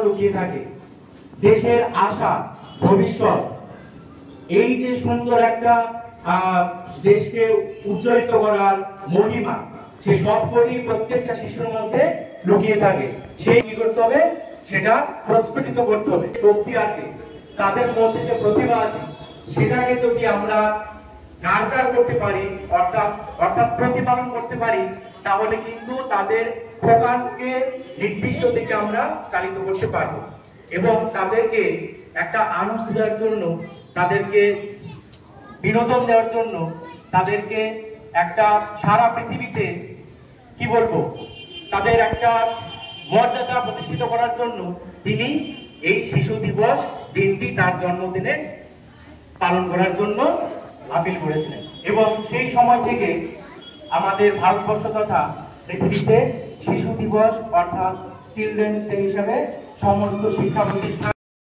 লুকিয়ে থাকে, দেশের আশা ভবিষ্যৎ, এই যে সুন্দর একটা দেশকে উজ্জ্বলিত করার মহিমা, সে সবকটি প্রত্যেকটা শিশুর মধ্যে লুকিয়ে থাকে। সেই কি করতে হবে, সেটা প্রস্ফুটিত করতে হবে। শক্তি আছে তাদের মধ্যে, যে প্রতিভা আছে সেটাকে যদি আমরা নার্চার করতে পারি, অর্থাৎ প্রতিপালন করতে পারি, তাহলে কিন্তু তাদের ফোকাসকে নির্দিষ্ট দিকে আমরা চালিত করতে পারবো এবং তাদেরকে একটা আনন্দ দেওয়ার জন্য, তাদেরকে বিনোদন দেওয়ার জন্য, তাদেরকে একটা সারা পৃথিবীতে কি বলবো, তাদের একটা মর্যাদা প্রতিষ্ঠিত করার জন্য তিনি এই শিশু দিবস দিনটি তার জন্মদিনে পালন করার জন্য আপিল করেছিলেন। এবং সেই সময় থেকে আমাদের ভারতবর্ষ তথা পৃথিবীতে শিশু দিবস অর্থাৎ চিলড্রেন্স ডে হিসাবে সমস্ত শিক্ষা প্রতিষ্ঠান